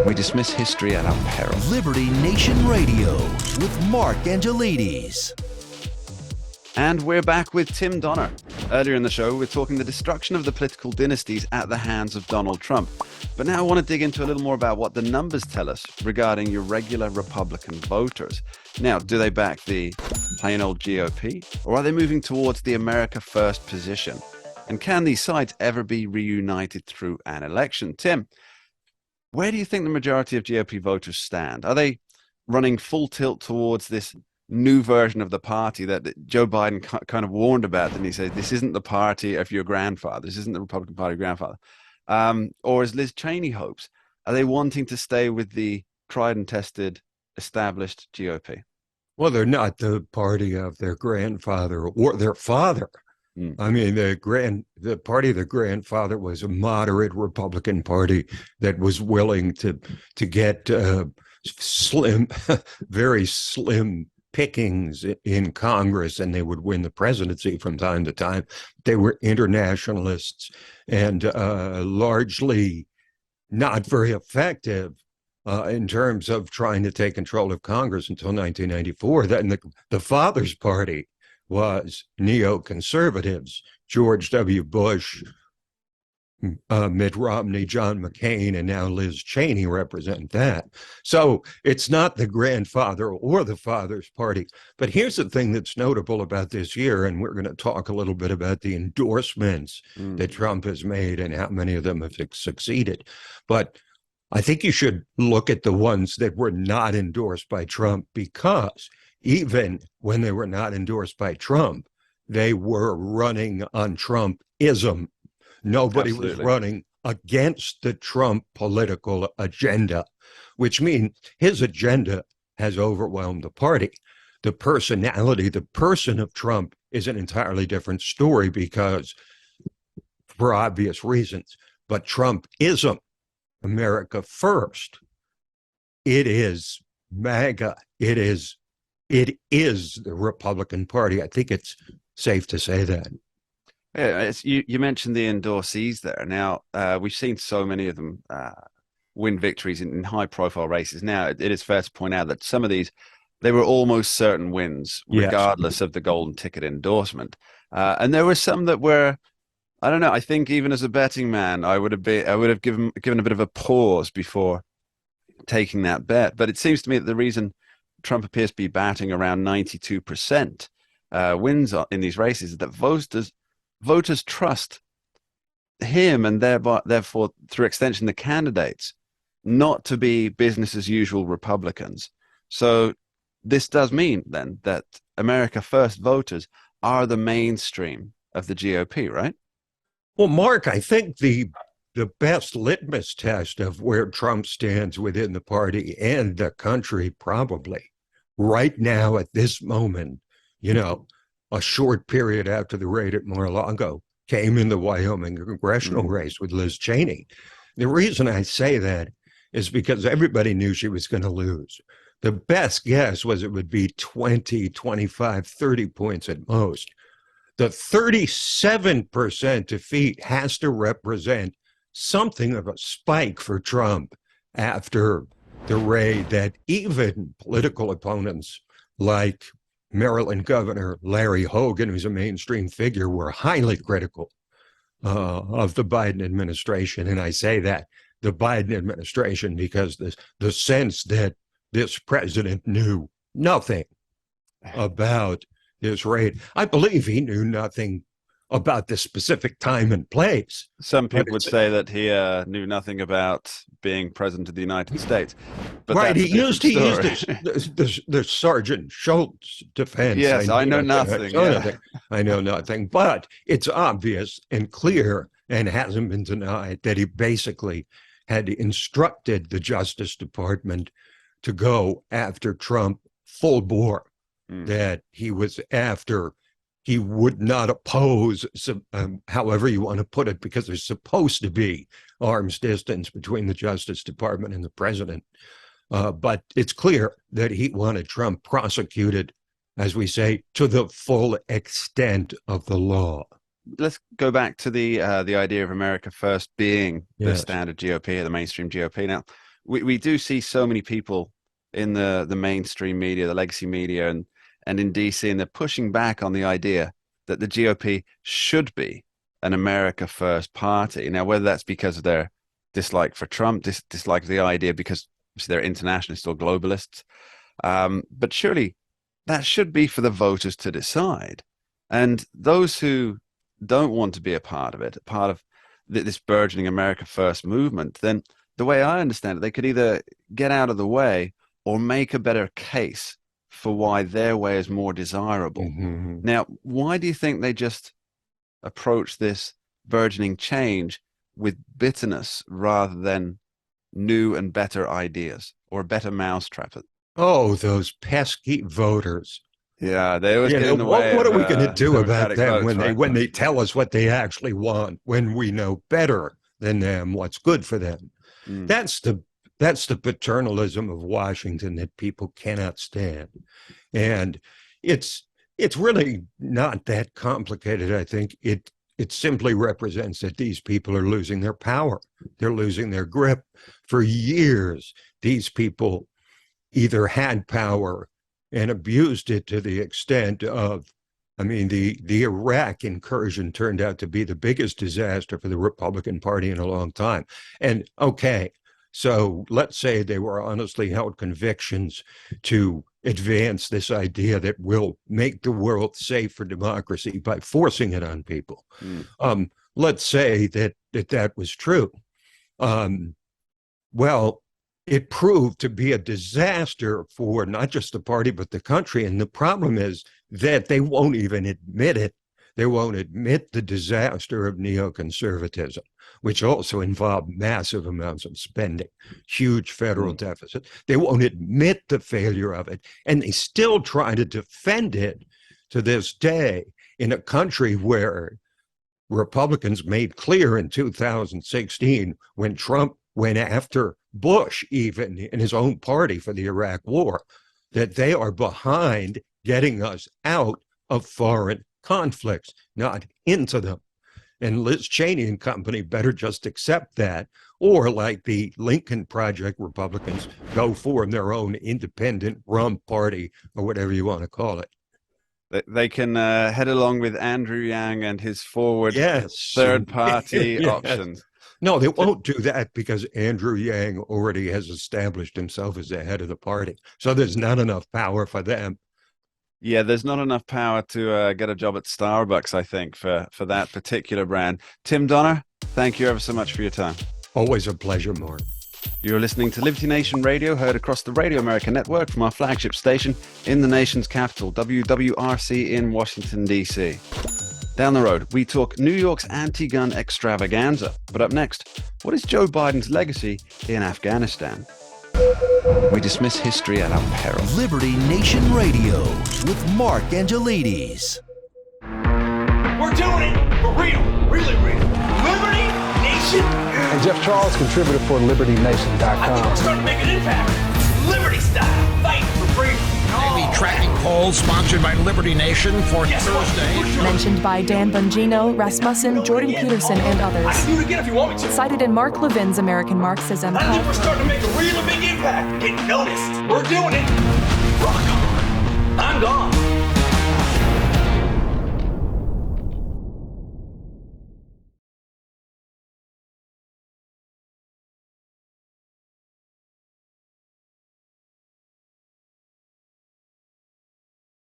We dismiss history at our peril. Liberty Nation Radio with Mark Angelides. And we're back with Tim Donner. Earlier in the show, we're talking the destruction of the political dynasties at the hands of Donald Trump. But now I want to dig into a little more about what the numbers tell us regarding your regular Republican voters. Now, do they back the plain old GOP, or are they moving towards the America First position? And can these sides ever be reunited through an election? Tim, where do you think the majority of GOP voters stand? Are they running full tilt towards this new version of the party that Joe Biden kind of warned about? And he said, this isn't the party of your grandfather. This isn't the Republican Party of your grandfather. Or as Liz Cheney hopes, are they wanting to stay with the tried and tested established GOP? Well, they're not the party of their grandfather or their father. I mean, the party of the grandfather was a moderate Republican party that was willing to get slim, very slim pickings in Congress, and they would win the presidency from time to time. They were internationalists and largely not very effective in terms of trying to take control of Congress until 1994. Then the father's party was neoconservatives, George W. Bush, Mitt Romney, John McCain, and now Liz Cheney represent that. So it's not the grandfather or the father's party. But here's the thing that's notable about this year, and we're going to talk a little bit about the endorsements that Trump has made and how many of them have succeeded. But I think you should look at the ones that were not endorsed by Trump, because even when they were not endorsed by Trump, they were running on Trumpism. Nobody was running against the Trump political agenda, which means his agenda has overwhelmed the party. The personality, the person of Trump is an entirely different story, because for obvious reasons. But Trumpism, America First, it is MAGA. It is the Republican Party. I think it's safe to say that. Yeah, you mentioned the endorsees there. Now, we've seen so many of them win victories in high-profile races. Now, it is fair to point out that some of these, they were almost certain wins, regardless of the golden ticket endorsement. And there were some that were, I don't know, I think even as a betting man, I would have given a bit of a pause before taking that bet. But it seems to me that the reason Trump appears to be batting around 92% wins in these races is that voters trust him, and therefore, through extension, the candidates, not to be business as usual Republicans. So this does mean then that America First voters are the mainstream of the GOP, right? Well, Mark, I think the best litmus test of where Trump stands within the party and the country, probably right now at this moment, a short period after the raid at Mar-a-Lago, came in the Wyoming congressional race with Liz Cheney. The reason I say that is because everybody knew she was going to lose. The best guess was it would be 20, 25, 30 points at most. The 37% defeat has to represent something of a spike for Trump after the raid that even political opponents like Maryland Governor Larry Hogan, who's a mainstream figure, were highly critical of the Biden administration. And I say that, the Biden administration, because the sense that this president knew nothing about this raid. I believe he knew nothing about the specific time and place. Some people would say that he knew nothing about being president of the United States. But right, he used the Sergeant Schultz defense. Yes, I know nothing. I know nothing. But it's obvious and clear, and hasn't been denied, that he basically had instructed the Justice Department to go after Trump full bore, that he was after. He would not oppose, however you want to put it, because there's supposed to be arm's distance between the Justice Department and the president. But it's clear that he wanted Trump prosecuted, as we say, to the full extent of the law. let's go back to the idea of America First being the Yes. standard GOP or the mainstream GOP. Now, we do see so many people in the mainstream media, the legacy media, and in DC, and they're pushing back on the idea that the GOP should be an America First party. Now, whether that's because of their dislike for Trump, dislike of the idea because they're internationalists or globalists, but surely that should be for the voters to decide. And those who don't want to be a part of it, part of this burgeoning America First movement, then the way I understand it, they could either get out of the way or make a better case for why their way is more desirable. Mm-hmm. Now, why do you think they just approach this burgeoning change with bitterness rather than new and better ideas or a better mousetrap? Oh, those pesky voters. Yeah, they always get in the way. What are we going to do about Democratic them votes, when they tell us what they actually want, when we know better than them what's good for them? Mm. That's the paternalism of Washington that people cannot stand. And it's really not that complicated, I think. It simply represents that these people are losing their power. They're losing their grip. For years, these people either had power and abused it to the extent of, I mean, the Iraq incursion turned out to be the biggest disaster for the Republican Party in a long time. And okay, so let's say they were honestly held convictions to advance this idea that we'll make the world safe for democracy by forcing it on people. Mm. Let's say that was true. Well, it proved to be a disaster for not just the party, but the country. And the problem is that they won't even admit it. They won't admit the disaster of neoconservatism, which also involved massive amounts of spending, huge federal deficit. They won't admit the failure of it. And they still try to defend it to this day in a country where Republicans made clear in 2016 when Trump went after Bush, even in his own party for the Iraq War, that they are behind getting us out of foreign conflicts, not into them. And Liz Cheney and company better just accept that, or like the Lincoln Project Republicans, go form their own independent rump party or whatever you want to call it. They can head along with Andrew Yang and his forward Yes. third party Yes. options. No, they won't do that because Andrew Yang already has established himself as the head of the party. So there's not enough power for them. Yeah, there's not enough power to get a job at Starbucks, I think, for that particular brand. Tim Donner, thank you ever so much for your time. Always a pleasure, Mark. You're listening to Liberty Nation Radio, heard across the Radio America network from our flagship station in the nation's capital, WWRC in Washington, D.C. Down the road, we talk New York's anti-gun extravaganza. But up next, what is Joe Biden's legacy in Afghanistan? We dismiss history at our peril. Liberty Nation Radio with Mark Angelides. We're doing it for real, really real. Liberty Nation. And Jeff Charles, contributor for LibertyNation.com. I think we're starting to make an impact. Liberty style, fighting for freedom. The tracking poll sponsored by Liberty Nation for Thursday. Mentioned by Dan Bongino, Rasmussen, Jordan Peterson, and I others. can do it again if you want me to. Cited in Mark Levin's American Marxism. I think we're starting to make a really big impact. Getting noticed. We're doing it. Rock on. I'm gone.